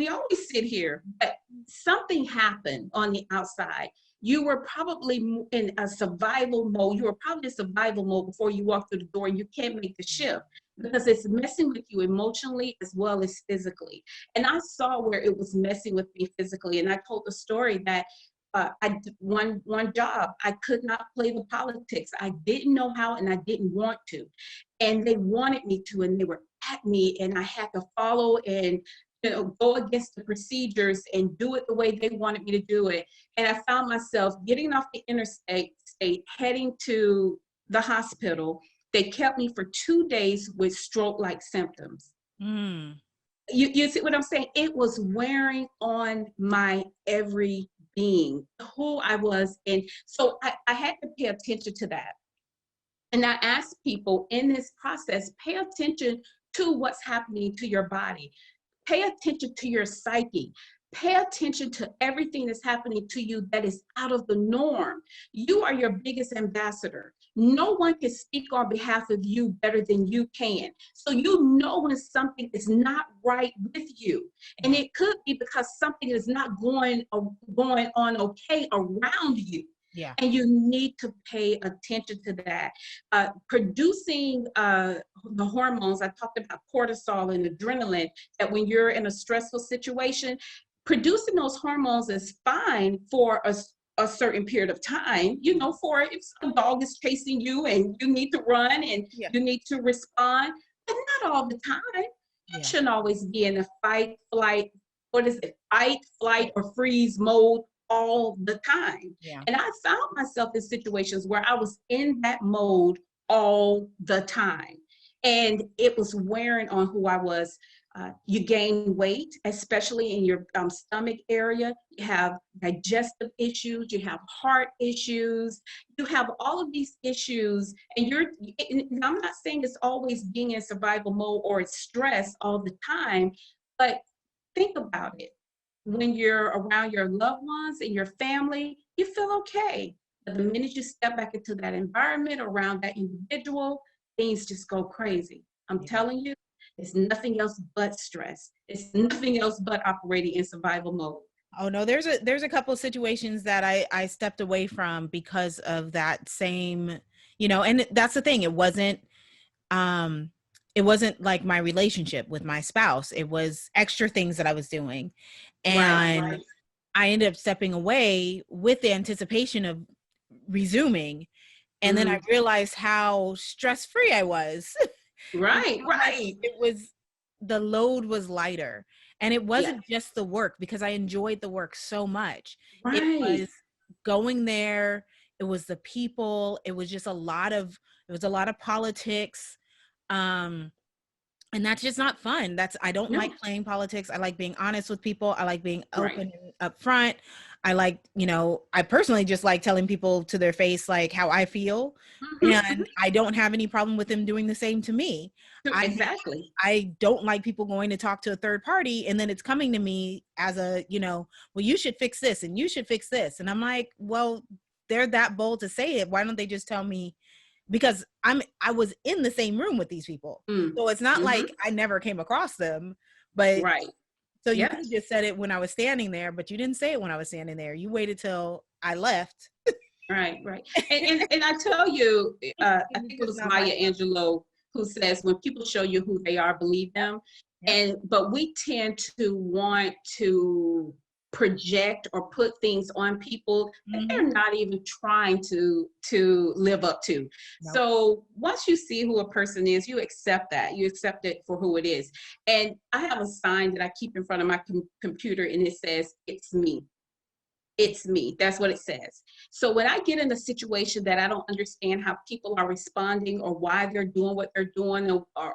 always sit here. But something happened on the outside. You were probably in a survival mode. You were probably in survival mode before you walked through the door, and you can't make the shift because it's messing with you emotionally as well as physically. And I saw where it was messing with me physically. And I told the story that one job, I could not play the politics. I didn't know how, and I didn't want to. And they wanted me to, and they were at me, and I had to follow and go against the procedures and do it the way they wanted me to do it. And I found myself getting off the interstate, heading to the hospital. They kept me for 2 days with stroke-like symptoms. Mm. You see what I'm saying? It was wearing on my every being, who I was. And so I had to pay attention to that. And I ask people in this process, pay attention to what's happening to your body. Pay attention to your psyche. Pay attention to everything that's happening to you that is out of the norm. You are your biggest ambassador. No one can speak on behalf of you better than you can. So you know when something is not right with you. And it could be because something is not going on okay around you. Yeah. And you need to pay attention to that. Producing the hormones, I talked about cortisol and adrenaline, that when you're in a stressful situation, producing those hormones is fine for a certain period of time, for if a dog is chasing you and you need to run and you need to respond, but not all the time. You shouldn't always be in a fight, flight, or freeze mode all the time. Yeah. And I found myself in situations where I was in that mode all the time. And it was wearing on who I was. You gain weight, especially in your stomach area. You have digestive issues. You have heart issues. You have all of these issues. And I'm not saying it's always being in survival mode or it's stress all the time, but think about it. When you're around your loved ones and your family, you feel okay. But the minute you step back into that environment around that individual, things just go crazy. I'm telling you, it's nothing else but stress. It's nothing else but operating in survival mode. Oh no, there's a couple of situations that I stepped away from because of that same, and that's the thing. It wasn't like my relationship with my spouse. It was extra things that I was doing. And Right. I ended up stepping away with the anticipation of resuming. And then I realized how stress-free I was. Right. The load was lighter. And it Yeah. wasn't just the work, because I enjoyed the work so much. It Right. was going there. It was the people. It was a lot of politics. And that's just not fun. I don't No. like playing politics. I like being honest with people. I like being Right. open and upfront. I like, I personally just like telling people to their face, like, how I feel. And I don't have any problem with them doing the same to me. Exactly. I don't like people going to talk to a third party and then it's coming to me as well, you should fix this and you should fix this. And I'm like, well, they're that bold to say it. Why don't they just tell me? Because I was in the same room with these people. So it's not like I never came across them, but right. So you could have just said it when I was standing there, but you didn't say it when I was standing there. You waited till I left. Right. And I tell you, I think it was Maya Angelou who says, when people show you who they are, believe them. But we tend to want to project or put things on people that they're not even trying to live up to. Nope. So once you see who a person is, you accept that. You accept it for who it is. And I have a sign that I keep in front of my computer, and it says, "It's me." It's me. That's what it says. So when I get in a situation that I don't understand how people are responding or why they're doing what they're doing,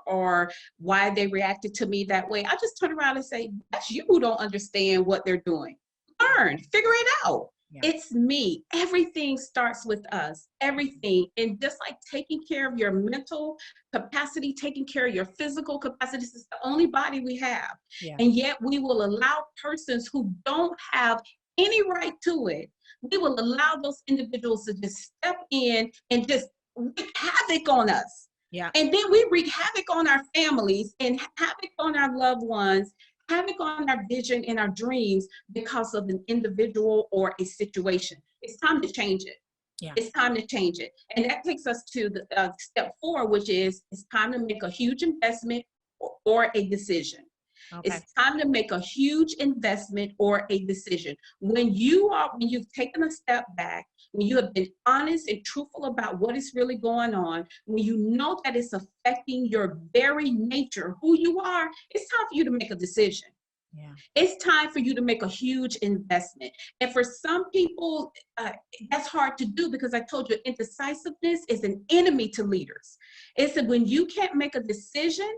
or why they reacted to me that way, I just turn around and say, that's you who don't understand what they're doing. Learn, figure it out. Yeah. It's me. Everything starts with us. Everything. And just like taking care of your mental capacity, taking care of your physical capacity, this is the only body we have. Yeah. And yet we will allow persons who don't have any right to it. We will allow those individuals to just step in and just wreak havoc on us. Yeah. And then we wreak havoc on our families and havoc on our loved ones, havoc on our vision and our dreams because of an individual or a situation. It's time to change it. Yeah. It's time to change it. And that takes us to the step 4, which is it's time to make a huge investment or a decision. Okay. It's time to make a huge investment or a decision. When you've taken a step back, when you have been honest and truthful about what is really going on, when you know that it's affecting your very nature, who you are, it's time for you to make a decision. Yeah. It's time for you to make a huge investment. And for some people, that's hard to do because I told you, indecisiveness is an enemy to leaders. It's that when you can't make a decision,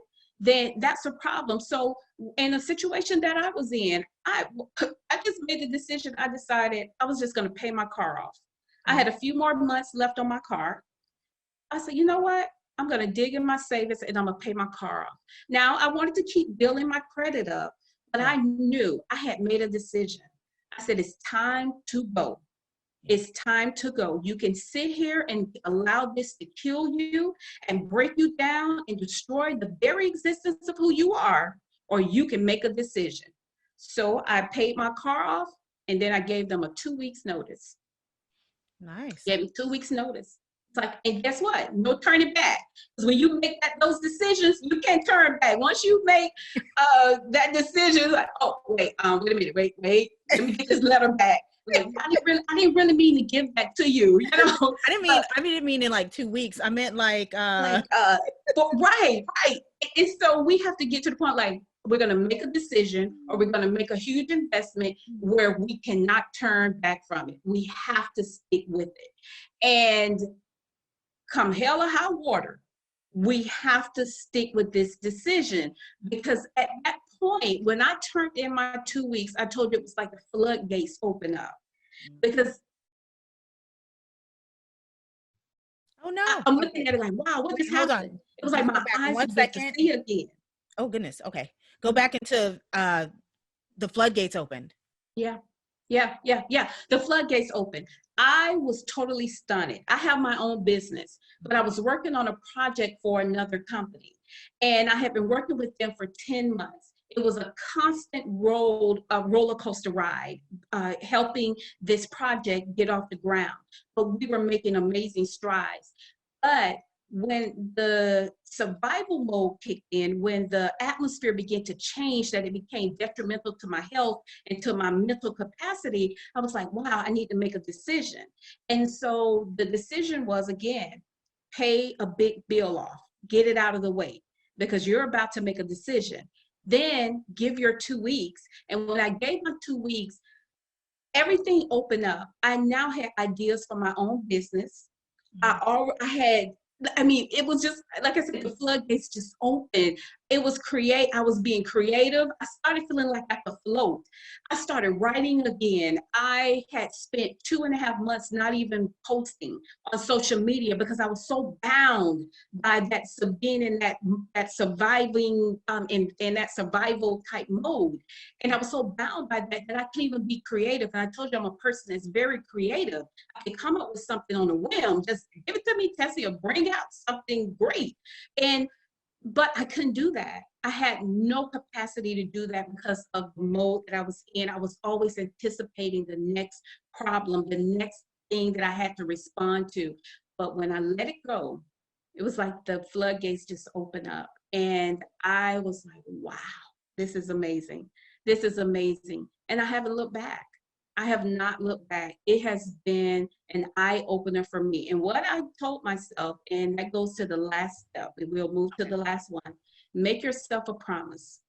then that's a problem. So in a situation that I was in, I just made the decision. I decided I was just going to pay my car off. I had a few more months left on my car. I said, you know what? I'm going to dig in my savings and I'm going to pay my car off. Now, I wanted to keep building my credit up, but I knew I had made a decision. I said, it's time to go. It's time to go. You can sit here and allow this to kill you and break you down and destroy the very existence of who you are, or you can make a decision. So I paid my car off, and then I gave them a 2 weeks notice. Nice. Gave me 2 weeks notice. It's like, and guess what? No turning back. Because when you make those decisions, you can't turn back. Once you make that decision, like, oh, wait a minute, wait. Let me get this letter back. Like, I didn't really mean to give that to you, you know. I didn't mean in like 2 weeks. I meant like right. And so we have to get to the point, like, we're going to make a decision, or we're going to make a huge investment where we cannot turn back from it. We have to stick with it. And come hell or high water, we have to stick with this decision, because at that point, when I turned in my 2 weeks, I told you it was like the floodgates open up. Because oh no, I'm looking at it like, wow, what just happened? It was like my eyes were to see again. Oh goodness. Okay, go back into the floodgates opened. Yeah. The floodgates opened. I was totally stunned. I have my own business, but I was working on a project for another company, and I had been working with them for 10 months. It was a constant roller coaster ride, helping this project get off the ground. But we were making amazing strides. But when the survival mode kicked in, when the atmosphere began to change, that it became detrimental to my health and to my mental capacity, I was like, wow, I need to make a decision. And so the decision was, again, pay a big bill off, get it out of the way, because you're about to make a decision. Then give your 2 weeks. And when I gave my 2 weeks, everything opened up. I now had ideas for my own business. It was just, like I said, the floodgates just opened. I was being creative. I started feeling like I could float. I started writing again. I had spent 2.5 months not even posting on social media, because I was so bound by that, being in that surviving, in that survival type mode. And I was so bound by that I couldn't even be creative. And I told you, I'm a person that's very creative. I can come up with something on a whim. Just give it to me, Tessie, or bring out something great. But I couldn't do that. I had no capacity to do that because of the mode that I was in. I was always anticipating the next problem, the next thing that I had to respond to. But when I let it go, it was like the floodgates just opened up. And I was like, wow, this is amazing. This is amazing. And I haven't looked back. I have not looked back. It has been an eye opener for me. And what I told myself, and that goes to the last step, and we'll move to the last one, make yourself a promise.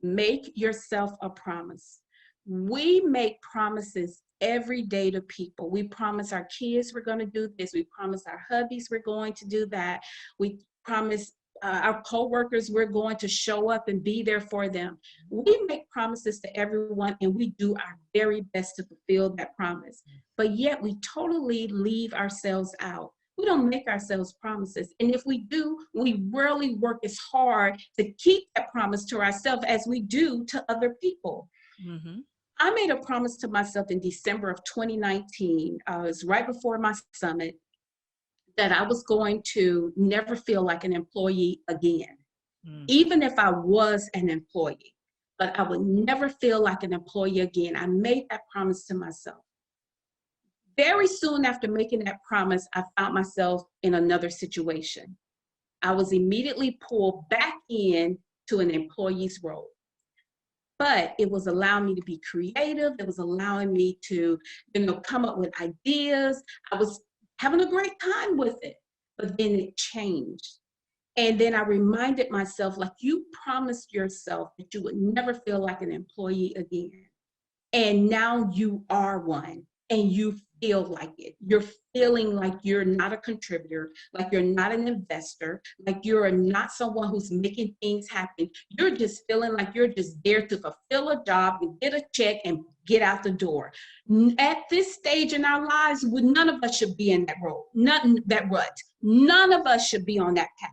Make yourself a promise. We make promises every day to people. We promise our kids we're going to do this. We promise our hubbies we're going to do that. We promise our coworkers we're going to show up and be there for them. We make promises to everyone, and we do our very best to fulfill that promise. But yet we totally leave ourselves out. We don't make ourselves promises. And if we do, we rarely work as hard to keep that promise to ourselves as we do to other people. Mm-hmm. I made a promise to myself in December of 2019. It was right before my summit, that I was going to never feel like an employee again, even if I was an employee, but I would never feel like an employee again. I made that promise to myself. Very soon after making that promise, I found myself in another situation. I was immediately pulled back in to an employee's role. But it was allowing me to be creative. It was allowing me to, come up with ideas. I was having a great time with it, but then it changed. And then I reminded myself, like, you promised yourself that you would never feel like an employee again. And now you are one. and you feel like it. You're feeling like you're not a contributor, like you're not an investor, like you're not someone who's making things happen. You're just feeling like you're just there to fulfill a job and get a check and get out the door. At this stage in our lives, none of us should be in that role, none that rut. None of us should be on that path.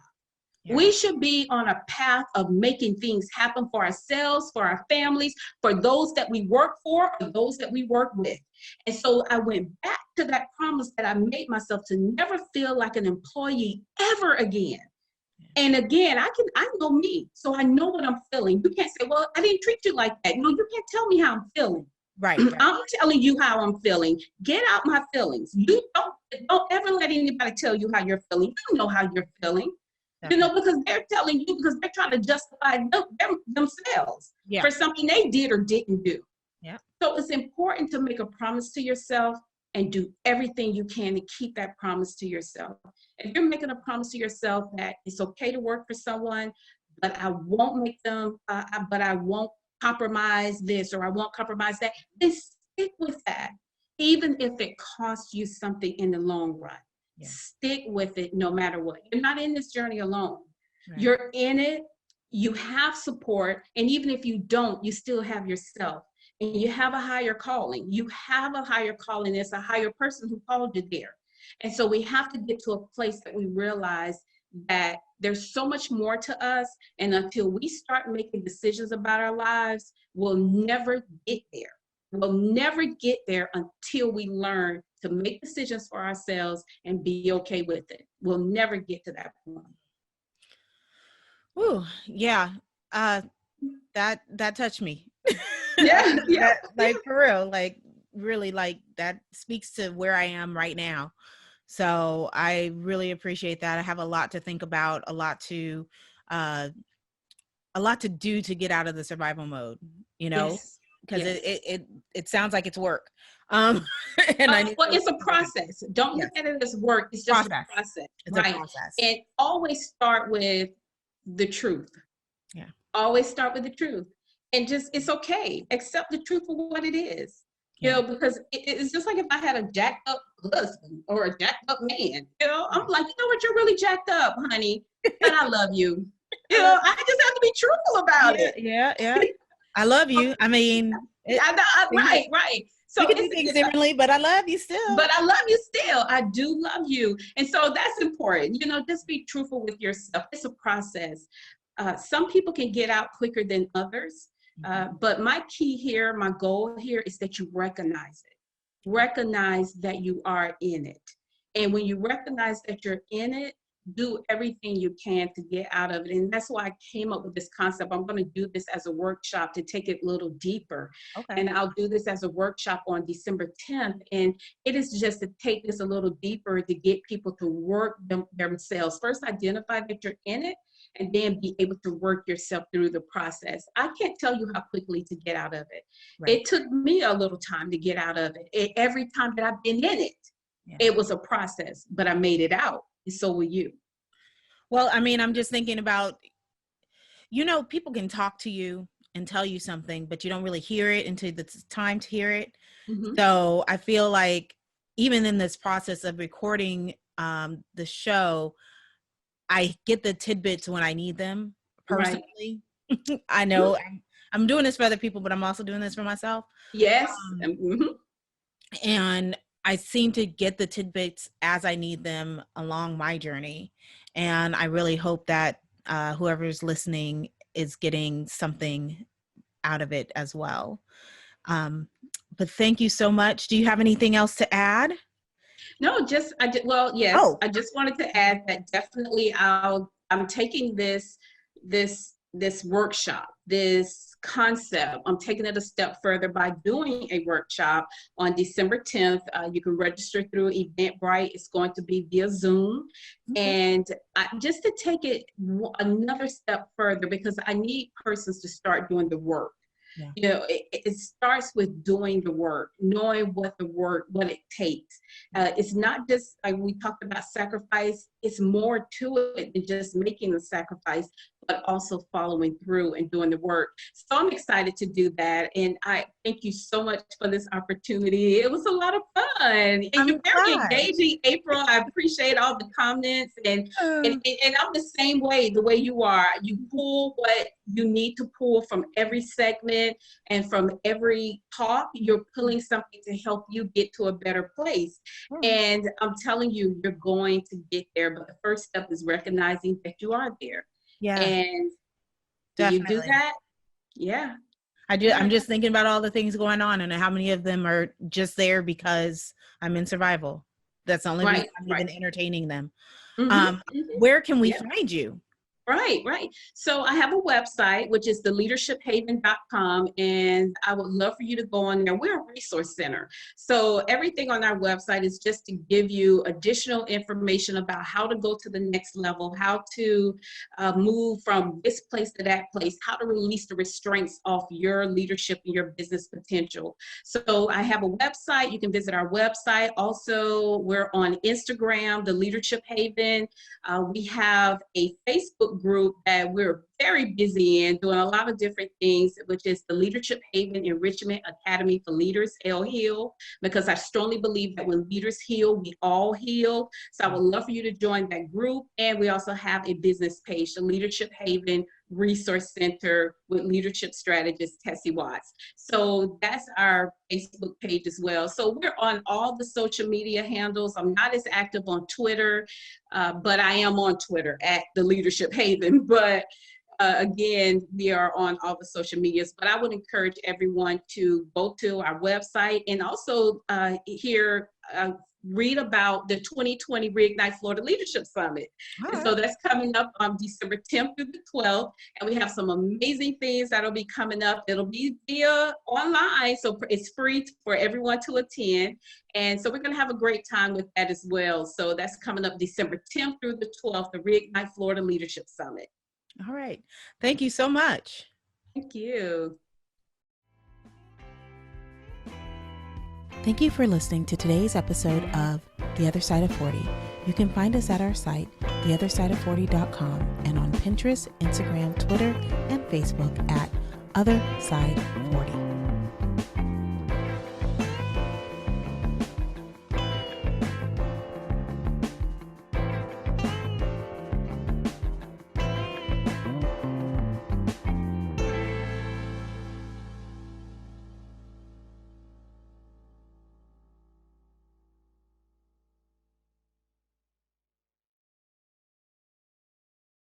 Yeah. We should be on a path of making things happen for ourselves, for our families, for those that we work for, or those that we work with. And so I went back to that promise that I made myself to never feel like an employee ever again. And again, I know me, so I know what I'm feeling. You can't say, well, I didn't treat you like that. No, you can't tell me how I'm feeling. Right. I'm telling you how I'm feeling. Get out my feelings. You don't ever let anybody tell you how you're feeling. You know how you're feeling. Definitely. Because they're telling you, because they're trying to justify themselves Yeah. for something they did or didn't do. Yeah. So it's important to make a promise to yourself and do everything you can to keep that promise to yourself. If you're making a promise to yourself that it's okay to work for someone, but I won't make them, but I won't compromise this or I won't compromise that, then stick with that, even if it costs you something in the long run. Yeah. Stick with it no matter what. You're not in this journey alone. Right. You're in it. You have support. And even if you don't, you still have yourself. And you have a higher calling. You have a higher calling. It's a higher person who called you there. And so we have to get to a place that we realize that there's so much more to us. And until we start making decisions about our lives, we'll never get there. We'll never get there until we learn to make decisions for ourselves and be okay with it. We'll never get to that point. Ooh, yeah. That touched me. Yeah, yeah. Like for real, like really, like that speaks to where I am right now. So I really appreciate that. I have a lot to think about, a lot to do to get out of the survival mode, Yes. because Yes. it sounds like it's work. And well, it's a process. Don't look at it as work. It's just a process, It's right? a process. And always start with the truth. Yeah. Always start with the truth. And just, it's okay. Accept the truth for what it is. Yeah. Because it's just like if I had a jacked up husband or a jacked up man, I'm like, you know what, you're really jacked up, honey, but I love you. I just have to be truthful about it. Yeah. I love you. I mean, right. So we can do things differently, but I love you still. But I love you still. I do love you. And so that's important. Just be truthful with yourself. It's a process. Some people can get out quicker than others. But my key here, my goal here is that you recognize it. Recognize that you are in it. And when you recognize that you're in it, do everything you can to get out of it. And that's why I came up with this concept. I'm going to do this as a workshop to take it a little deeper. Okay. And I'll do this as a workshop on December 10th. And it is just to take this a little deeper to get people to work themselves. First, identify that you're in it, and then be able to work yourself through the process. I can't tell you how quickly to get out of it. Right. It took me a little time to get out of it. Every time that I've been in it, it was a process, but I made it out. And so will you. Well, I mean, I'm just thinking about, people can talk to you and tell you something, but you don't really hear it until it's time to hear it. Mm-hmm. So I feel like even in this process of recording the show, I get the tidbits when I need them personally. Right. I know I'm doing this for other people, but I'm also doing this for myself. Yes. And I seem to get the tidbits as I need them along my journey. And I really hope that whoever's listening is getting something out of it as well. But thank you so much. Do you have anything else to add? No, yes. I just wanted to add that definitely I'm taking this workshop, this concept, I'm taking it a step further by doing a workshop on December 10th. You can register through Eventbrite. It's going to be via Zoom. And just to take it another step further, because I need persons to start doing the work. Yeah. It starts with doing the work, knowing what it takes. It's not just like we talked about sacrifice. It's more to it than just making the sacrifice, but also following through and doing the work. So I'm excited to do that. And I thank you so much for this opportunity. It was a lot of fun. And you're I'm very glad. engaging, April. I appreciate all the comments. Uh, And I'm the same way, the way you are. You pull what you need to pull from every segment and from every talk. You're pulling something to help you get to a better place. And I'm telling you, you're going to get there. But the first step is recognizing that you are there. yeah, And do you do definitely. that? Yeah. I'm Yeah. just thinking about all the things going on and how many of them are just there because I'm in survival. That's the only reason Right. I'm Right. even entertaining them. Mm-hmm. Um, Mm-hmm. where can we Yeah. find you? Right, right. So I have a website, which is theleadershiphaven.com, and I would love for you to go on there. We're a resource center. So everything on our website is just to give you additional information about how to go to the next level, how to move from this place to that place, how to release the restraints off your leadership and your business potential. So I have a website. You can visit our website. Also, we're on Instagram, The Leadership Haven. We have a Facebook group that we're very busy in doing a lot of different things, which is the Leadership Haven Enrichment Academy for Leaders, Heal, because I strongly believe that when leaders heal, we all heal. So I would love for you to join that group. And we also have a business page, the Leadership Haven Resource Center with leadership strategist Tessie Watts. So that's our Facebook page as well. So we're on all the social media handles. I'm not as active on Twitter, but I am on Twitter at the Leadership Haven. But again, we are on all the social medias. But I would encourage everyone to go to our website and also read about the 2020 Reignite Florida Leadership Summit. All And right. so that's coming up on December 10th through the 12th. And we have some amazing things that'll be coming up. It'll be via online, so it's free for everyone to attend. And so we're going to have a great time with that as well. So that's coming up December 10th through the 12th, the Reignite Florida Leadership Summit. All right. Thank you so much. Thank you. Thank you for listening to today's episode of The Other Side of 40. You can find us at our site, theothersideof40.com, and on Pinterest, Instagram, Twitter, and Facebook at Other Side 40.